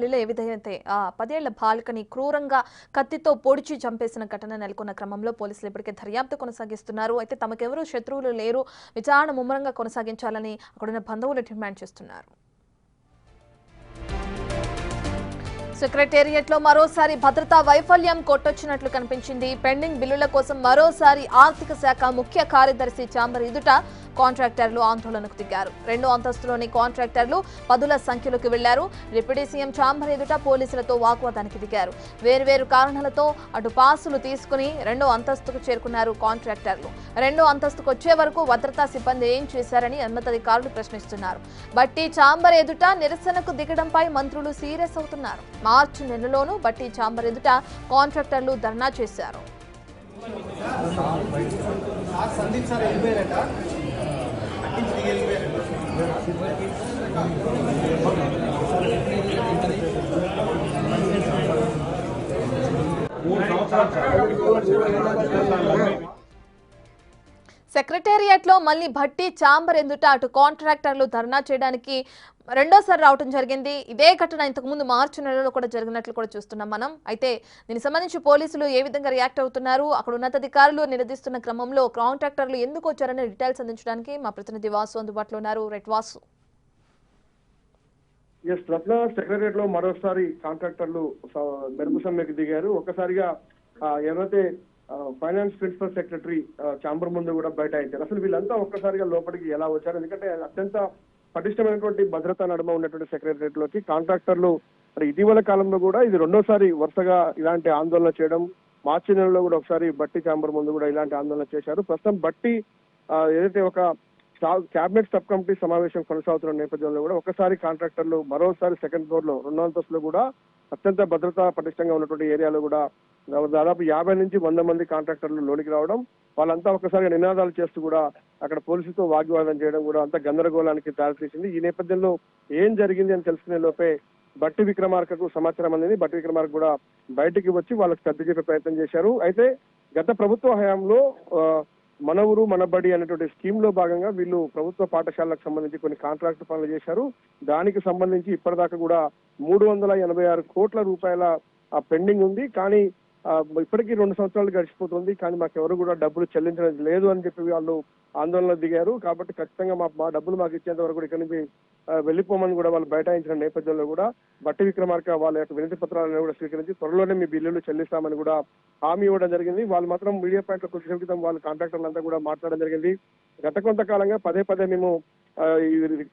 బిల్లులో ఏ విధంగా 10 ఏళ్ల బాలికని క్రూరంగా కత్తితో పొడిచి చంపేసిన ఘటన నెలకొన్న క్రమంలో పోలీసులు ఇప్పటికే దర్యాప్తు కొనసాగిస్తున్నారు. అయితే తమకెవరూ శత్రువులు లేరు, విచారణ ముమ్మరంగా కొనసాగించాలని అక్కడున్న బంధువులు డిమాండ్ చేస్తున్నారు. సెక్రటేరియట్ లో మరోసారి భద్రతా వైఫల్యం కొట్టొచ్చినట్లు కనిపించింది. పెండింగ్ బిల్లుల కోసం మరోసారి ఆర్థిక శాఖ ముఖ్య కార్యదర్శి ఛాంబర్ ఎదుట కాంట్రాక్టర్లు ఆందోళనకు దిగారు. 2వ అంతస్తులోని కాంట్రాక్టర్లు పదుల సంఖ్యలోకి వెళ్లారు. డిప్యూటీ సీఎం ఛాంబర్ ఎదుట పోలీసులతో వాగ్వాదానికి దిగారు. వేర్వేరు కారణాలతో అటు పాసులు తీసుకుని 2వ అంతస్తుకు చేరుకున్నారు కాంట్రాక్టర్లు. 2వ అంతస్తుకు వచ్చే వరకు భద్రతా సిబ్బంది ఏం చేశారని ఉన్నతాధికారులు ప్రశ్నిస్తున్నారు. బట్టి ఛాంబర్ ఎదుట నిరసనకు దిగడంపై మంత్రులు సీరియస్ అవుతున్నారు. మార్చి నెలలోనూ బట్టి ఛాంబర్ ఎదుట కాంట్రాక్టర్లు ధర్నా చేశారు. సెక్రటేరియట్ లో మళ్లీ భట్టి ఛాంబర్ ఎదుట అటు కాంట్రాక్టర్లు ధర్నా చేయడానికి రెండోసారి రావడం జరిగింది. ఇదే ఘటన ఇంతకుముందు మార్చి నెలలో కూడా జరిగినట్లు కూడా చూస్తున్నాం మనం. అయితే దీనికి సంబంధించి పోలీసులు ఏ విధంగా రియాక్ట్ అవుతున్నారు, అక్కడ ఉన్నతాధికారులు నిలదీస్తున్న క్రమంలో కాంట్రాక్టర్లు ఎందుకు వచ్చారనే డీటెయిల్స్ అందించడానికి మా ప్రతినిధి వాసు అందుబాటులో ఉన్నారు. రైట్ వాసు. సెక్రటరియట్ లో మరోసారి కాంట్రాక్టర్లు మెరుపు సమ్మెకు దిగారు. ఒక్కసారిగా ఎవరైతే ఫైనాన్స్ ప్రిన్సిపల్ సెక్రటరీ ఛాంబర్ ముందు కూడా బైఠాయించారు. అసలు వీళ్ళంతా ఒక్కసారిగా లోపలికి ఎలా వచ్చారు? ఎందుకంటే అత్యంత పటిష్టమైనటువంటి భద్రతా నడుమ ఉన్నటువంటి సెక్రటరియట్ లోకి కాంట్రాక్టర్లు ఇటీవల కాలంలో కూడా ఇది రెండోసారి వరుసగా ఇలాంటి ఆందోళన చేయడం, మార్చి నెలలో కూడా ఒకసారి బట్టి ఛాంబర్ ముందు కూడా ఇలాంటి ఆందోళన చేశారు. ప్రస్తుతం బట్టి ఏదైతే ఒక క్యాబినెట్ సబ్ కమిటీ సమావేశం కొనసాగుతున్న నేపథ్యంలో కూడా ఒకసారి కాంట్రాక్టర్లు మరోసారి సెకండ్ ఫ్లోర్ లో 2వ అంతస్తులో కూడా అత్యంత భద్రతా పటిష్టంగా ఉన్నటువంటి ఏరియాలో కూడా దాదాపు 50 నుంచి 100 మంది కాంట్రాక్టర్లు లోనికి రావడం, వాళ్ళంతా ఒకసారిగా నినాదాలు చేస్తూ కూడా అక్కడ పోలీసులతో వాగ్వాదం చేయడం కూడా అంత గందరగోళానికి దారితీసింది. ఈ నేపథ్యంలో ఏం జరిగింది అని తెలుసుకునే లోపే బట్టి విక్రమార్కకు సమాచారం అందింది. బట్టి విక్రమార్క కూడా బయటికి వచ్చి వాళ్ళకి సర్ది చెప్పే ప్రయత్నం చేశారు. అయితే గత ప్రభుత్వ హయాంలో మన ఊరు మన బడి అనేటువంటి స్కీమ్ లో భాగంగా వీళ్ళు ప్రభుత్వ పాఠశాలకు సంబంధించి కొన్ని కాంట్రాక్ట్ పనులు చేశారు. దానికి సంబంధించి ఇప్పటిదాకా కూడా 386 కోట్ల రూపాయల పెండింగ్ ఉంది. కానీ ఇప్పటికీ 2 సంవత్సరాలు గడిచిపోతుంది, కానీ మాకెవరు కూడా డబ్బులు చెల్లించడం లేదు అని చెప్పి వాళ్ళు ఆందోళన దిగారు. కాబట్టి ఖచ్చితంగా మా డబ్బులు మాకు ఇచ్చేంత వరకు ఇక్కడ నుంచి వెళ్లిపోమని కూడా వాళ్ళు బైఠాయించిన నేపథ్యంలో కూడా బట్టి విక్రమార్క వాళ్ళ యొక్క వినతి పత్రాలను కూడా స్వీకరించి త్వరలోనే మీ బిల్లులు చెల్లిస్తామని కూడా హామీ ఇవ్వడం జరిగింది. వాళ్ళు మాత్రం మీడియా పాయింట్ కొద్ది క్రితం వాళ్ళ కాంట్రాక్టర్లంతా కూడా మాట్లాడడం జరిగింది. గత కొంతకాలంగా పదే మేము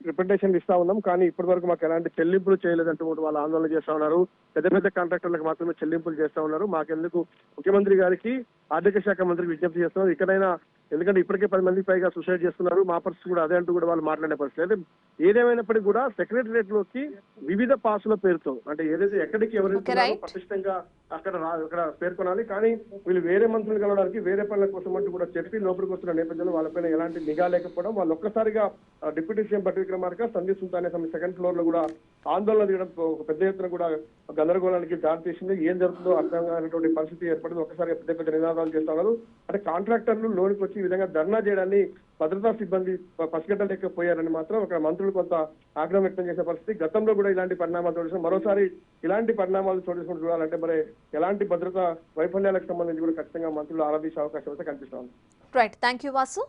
రిప్రజెంటేషన్లు ఇస్తా ఉన్నాం, కానీ ఇప్పటి వరకు మాకు ఎలాంటి చెల్లింపులు చేయలేదంటూ వాళ్ళు ఆందోళన చేస్తా ఉన్నారు. పెద్ద కాంట్రాక్టర్లకు మాత్రమే చెల్లింపులు చేస్తా ఉన్నారు. మాకెందుకు ముఖ్యమంత్రి గారికి ఆర్థిక శాఖ మంత్రికి విజ్ఞప్తి చేస్తున్నారు, ఇక్కడైనా ఎందుకంటే ఇప్పటికే 10 మంది పైగా సూసైడ్ చేస్తున్నారు, మా పరిస్థితి కూడా అదే అంటూ కూడా వాళ్ళు మాట్లాడే పరిస్థితి. అయితే ఏదేమైనప్పటికీ కూడా సెక్రటరియట్ లోకి వివిధ పాసుల పేరుతో అంటే ఏదైతే ఎక్కడికి ఎవరైతే పటిష్టంగా అక్కడ పేర్కొనాలి, కానీ వీళ్ళు వేరే మంత్రులు కలవడానికి వేరే పనుల కోసం అంటూ కూడా చెప్పి లోపలికి వస్తున్న నేపథ్యంలో వాళ్ళపైన ఎలాంటి నిఘా లేకపోవడం, వాళ్ళు ఒక్కసారిగా డిప్యూటీ సీఎం బట్టి విక్రమార్క సందీప్ సుల్తాన్ సెకండ్ ఫ్లోర్ లో కూడా ఆందోళన దిగడం ఒక పెద్ద ఎత్తున కూడా గందరగోళానికి దారితీసింది. ఏం జరుగుతుందో అర్థం కానటువంటి పరిస్థితి ఏర్పడింది. ఒకసారిగా పెద్ద నినాదాలు చేస్తా ఉన్నారు. అంటే కాంట్రాక్టర్లు లోనికి వచ్చి ఈ విధంగా ధర్నా చేయడాన్ని భద్రతా సిబ్బంది పసిగట్టలేకపోయారని మాత్రం అక్కడ మంత్రులు కొంత ఆగ్రహం వ్యక్తం చేసే పరిస్థితి. గతంలో కూడా ఇలాంటి పరిణామాలు చోటు మరోసారి ఇలాంటి పరిణామాలు చోటు చూడాలంటే మరి ఎలాంటి భద్రతా వైఫల్యాలకు సంబంధించి కూడా ఖచ్చితంగా మంత్రులు ఆరాధించే అవకాశం అయితే కనిపిస్తోంది. Right, thank you Vasu.